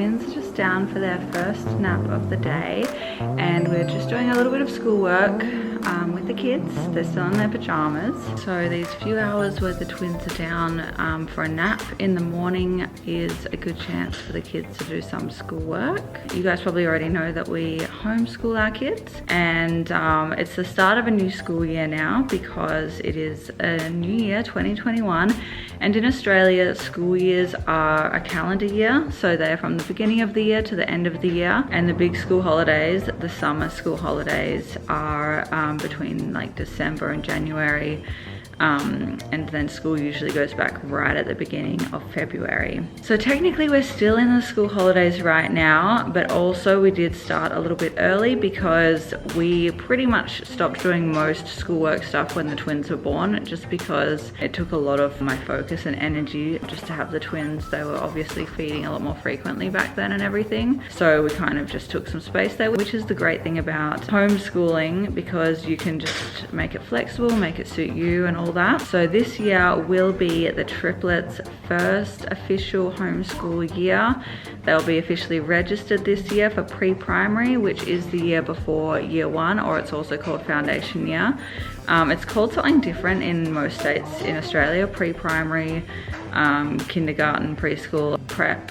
twins are just down for their first nap of the day, and we're just doing a little bit of schoolwork with the kids. They're still in their pajamas. So these few hours where the twins are down for a nap in the morning is a good chance for the kids to do some schoolwork. You guys probably already know that we homeschool our kids, and it's the start of a new school year now because it is a new year, 2021, and in Australia school years are a calendar year, so they're from the beginning of the year to the end of the year, and the big school holidays, the summer school holidays, are between like December and January. And then school usually goes back right at the beginning of February. So technically we're still in the school holidays right now, but also we did start a little bit early because we pretty much stopped doing most schoolwork stuff when the twins were born, just because it took a lot of my focus and energy just to have the twins. They were obviously feeding a lot more frequently back then and everything. So we kind of just took some space there, which is the great thing about homeschooling, because you can just make it flexible, make it suit you and all that. So this year will be the triplets' first official homeschool year. They'll be officially registered this year for pre-primary, which is the year before year one, or it's also called foundation year. It's called something different in most states in Australia: pre-primary, kindergarten, preschool, prep.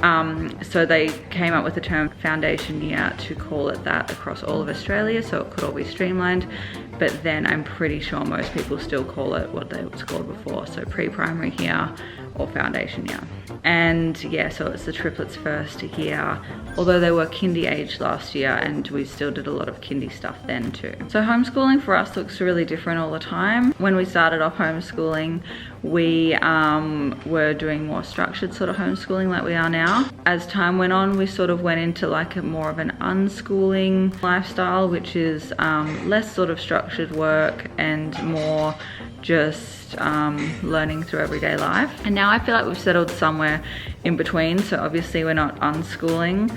So they came up with the term foundation year to call it that across all of Australia, so it could all be streamlined. But then I'm pretty sure most people still call it what it was called before, so pre-primary year or foundation year. And yeah, so it's the triplets' first year, although they were kindy age last year, and we still did a lot of kindy stuff then too. So homeschooling for us looks really different all the time. When we started off homeschooling, we were doing more structured sort of homeschooling like we are now. As time went on, we sort of went into like a more of an unschooling lifestyle, which is less sort of structured work and more just learning through everyday life. And now I feel like we've settled somewhere in between. So obviously we're not unschooling,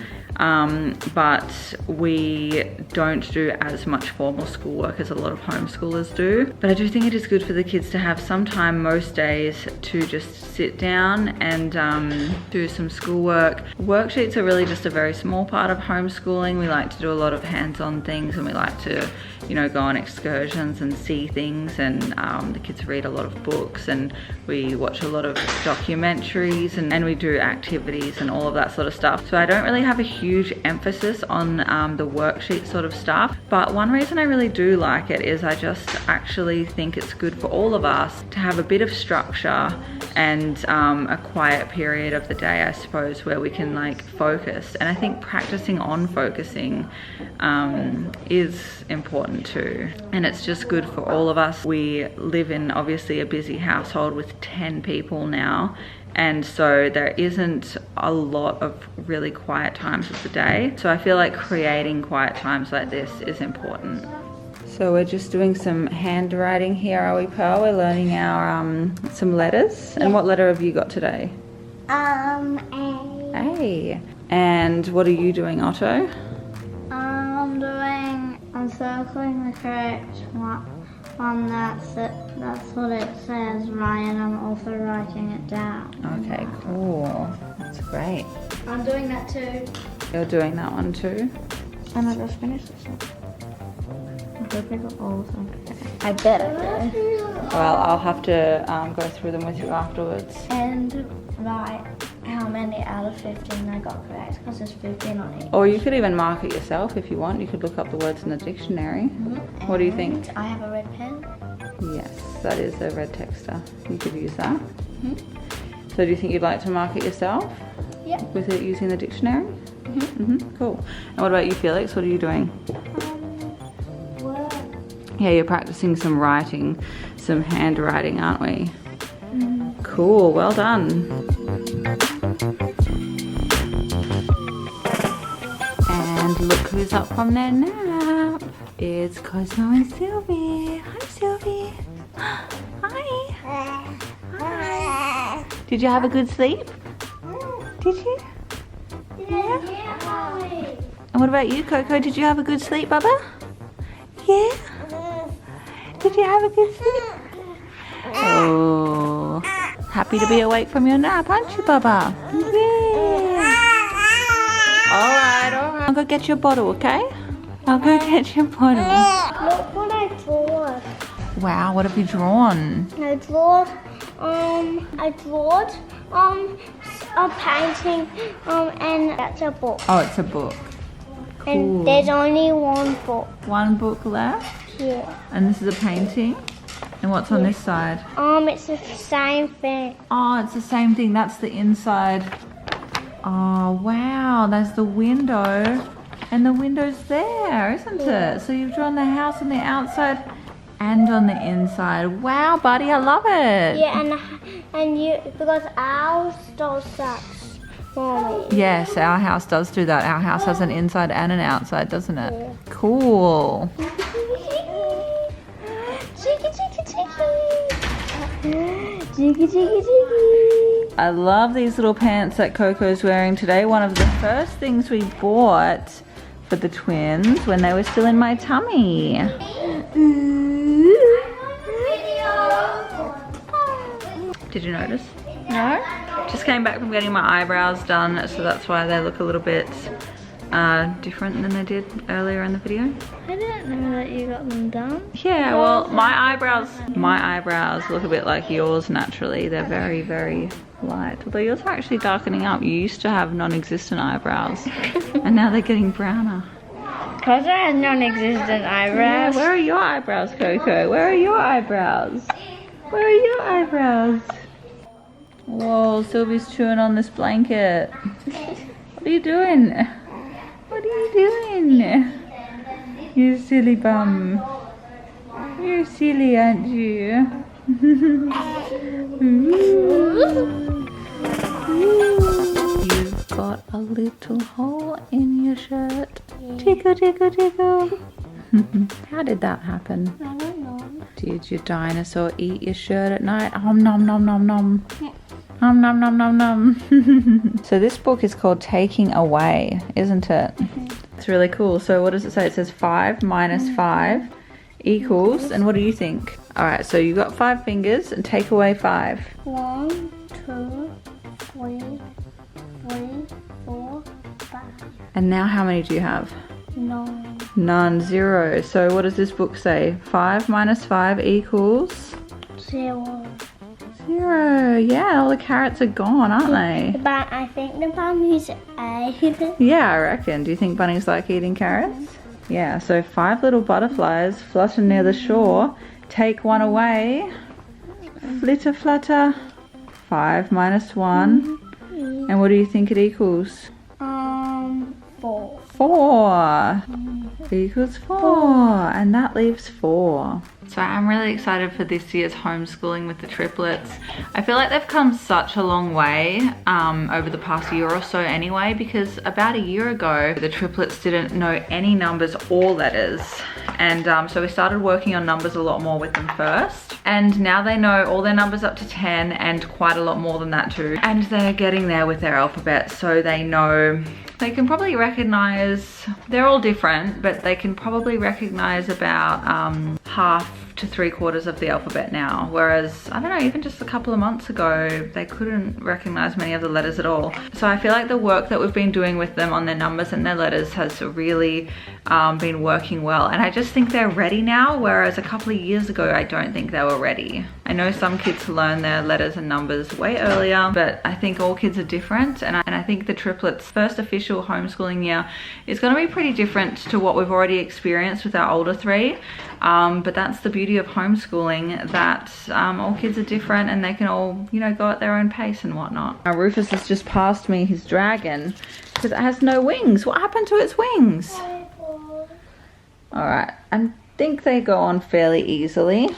but we don't do as much formal schoolwork as a lot of homeschoolers do. But I do think it is good for the kids to have some time most days to just sit down and do some schoolwork. Worksheets are really just a very small part of homeschooling. We like to do a lot of hands-on things, and we like to, you know, go on excursions and see things, and the kids read a lot of books, and we watch a lot of documentaries, and we do activities and all of that sort of stuff. So I don't really have a huge emphasis on the worksheet sort of stuff, but one reason I really do like it is I just actually think it's good for all of us to have a bit of structure and a quiet period of the day, I suppose, where we can like focus. And I think practicing on focusing is important too, and it's just good for all of us. We live in obviously a busy household with 10 people now, and so there isn't a lot of really quiet times of the day. So I feel like creating quiet times like this is important. So we're just doing some handwriting here, are we, Pearl? We're learning our some letters. Yeah. And what letter have you got today? A. A. And what are you doing, Otto? I'm circling the correct one. That's what it says, right? And I'm also writing it down. Okay, cool. That's great. I'm doing that too. You're doing that one too? And I just finished this one. I better do. Well, I'll have to go through them with you afterwards. And write how many out of 15 I got correct, because there's 15 on each. Or you could even mark it yourself if you want. You could look up the words in the dictionary. Mm-hmm. What do you think? I have a red pen. Yes, that is a red texter. You could use that. Mm-hmm. So do you think you'd like to mark it yourself? Yeah. With it using the dictionary? Mm-hmm. Mm-hmm. Cool. And what about you, Felix? What are you doing? Work. Yeah, you're practicing some writing, some handwriting, aren't we? Mm-hmm. Cool, well done. And look who's up from their nap. It's Cosmo and Sylvie. Hi, Sylvie. Hi. Hi. Did you have a good sleep? Did you? Yeah. And what about you, Coco? Did you have a good sleep, Bubba? Yeah? Did you have a good sleep? Oh, happy to be awake from your nap, aren't you, Bubba? Yeah. I'll go get your bottle, okay? I'll go get your bottle. Look what I drew. Wow, what have you drawn? I drew a painting, and that's a book. Oh, it's a book. Cool. And there's only one book. One book left? Yeah. And this is a painting? And what's on this side? It's the same thing. Oh, it's the same thing. That's the inside. Oh, wow. There's the window. And the window's there, isn't it? So you've drawn the house on the outside and on the inside. Wow, buddy, I love it. Yeah, and you, because ours does that for me. Yes, our house does do that. Our house has an inside and an outside, doesn't it? Yeah. Cool. Cheeky, cheeky, cheeky. Cheeky, cheeky, cheeky. I love these little pants that Coco's wearing today. One of the first things we bought for the twins when they were still in my tummy. Did you notice? No? Just came back from getting my eyebrows done, so that's why they look a little bit different than they did earlier in the video. I didn't know that you got them done. Yeah, well, my eyebrows look a bit like yours naturally. They're very, very light. Although yours are actually darkening up. You used to have non-existent eyebrows, and now they're getting browner. Because I had non-existent eyebrows. Yeah, where are your eyebrows, Coco? Where are your eyebrows? Where are your eyebrows? Whoa, Sylvie's chewing on this blanket. What are you doing? What are you doing? You silly bum. You're silly, aren't you? You've got a little hole in your shirt. Tickle, tickle, tickle. How did that happen? I don't know. Did your dinosaur eat your shirt at night? Nom nom nom nom nom. Nom nom nom nom nom. So this book is called Taking Away, isn't it? It's really cool. So what does it say? It says 5 minus 5 equals, and what do you think? Alright, so you've got 5 fingers and take away 5. 1, 2, 3, 4, 5. And now how many do you have? No. None, 0. So what does this book say? 5 minus 5 equals? 0. 0. Yeah, all the carrots are gone, aren't they? But I think the bunnies ate it. Yeah, I reckon. Do you think bunnies like eating carrots? Yeah, so 5 little butterflies flutter near the shore. Take one away. Flitter, flutter. 5 minus 1. And what do you think it equals? 4. 4 equals 4, and that leaves 4. So I'm really excited for this year's homeschooling with the triplets. I feel like they've come such a long way over the past year or so anyway, because about a year ago the triplets didn't know any numbers or letters, and so we started working on numbers a lot more with them first, and now they know all their numbers up to 10 and quite a lot more than that too, and they're getting there with their alphabet, so they know. They can probably recognize, they're all different, but they can probably recognize about half to 3/4 of the alphabet now. Whereas, I don't know, even just a couple of months ago, they couldn't recognize many of the letters at all. So I feel like the work that we've been doing with them on their numbers and their letters has really been working well. And I just think they're ready now, whereas a couple of years ago, I don't think they were ready. I know some kids learn their letters and numbers way earlier, but I think all kids are different. And I think the triplets' first official homeschooling year is going to be pretty different to what we've already experienced with our older 3. But that's the beauty of homeschooling, that all kids are different and they can all, you know, go at their own pace and whatnot. Rufus has just passed me his dragon because it has no wings. What happened to its wings? Alright, I think they go on fairly easily.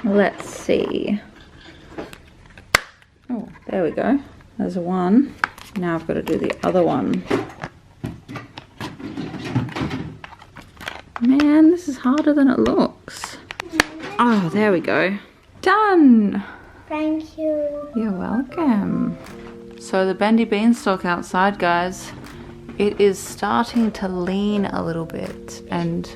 Let's see. Oh, there we go. There's one. Now I've got to do the other one. Man, this is harder than it looks. Oh, there we go. Done! Thank you. You're welcome. So the bendy beanstalk outside, guys, it is starting to lean a little bit, and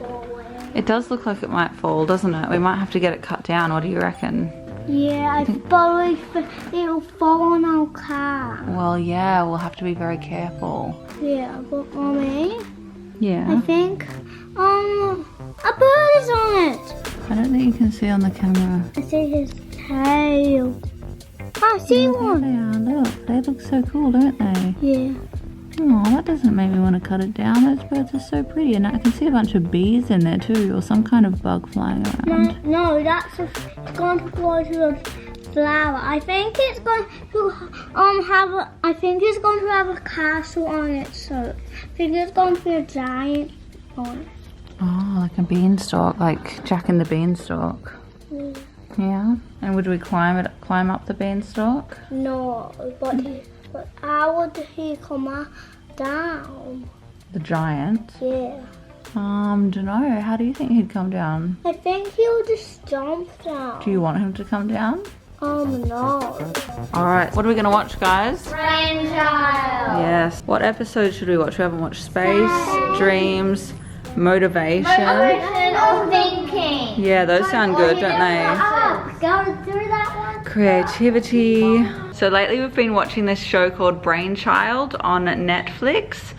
it does look like it might fall, doesn't it? We might have to get it cut down. What do you reckon? Yeah, it'll fall on our car. Well, yeah, we'll have to be very careful. Yeah, but Mommy, Yeah. I think a bird is on it. I don't think you can see on the camera. I see his tail. I see one. They are, look. They look so cool, don't they? Yeah. Oh, that doesn't make me want to cut it down. Those birds are so pretty. And I can see a bunch of bees in there too, or some kind of bug flying around. No, it's going to go to a flower. I think it's going to have a castle on it. So I think it's going to be a giant on it. Oh, like a beanstalk, like Jack and the Beanstalk. Yeah. Yeah. And would we climb up the beanstalk? No, but how would he come down? The giant? Yeah. Dunno. How do you think he'd come down? I think he'll just jump down. Do you want him to come down? No. Alright, what are we going to watch, guys? Brainchild. Yes. What episode should we watch? We haven't watched Space, Dreams, Motivation. Or thinking. Yeah, those sound good, don't they? Go through that one. Creativity. So lately we've been watching this show called Brainchild on Netflix.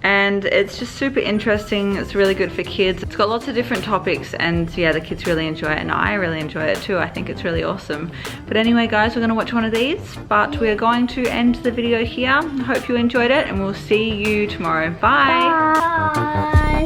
And it's just super interesting. It's really good for kids. It's got lots of different topics and yeah, the kids really enjoy it and I really enjoy it too. I think it's really awesome. But anyway guys, we're gonna watch one of these, but we're going to end the video here. I hope you enjoyed it and we'll see you tomorrow. Bye. Bye.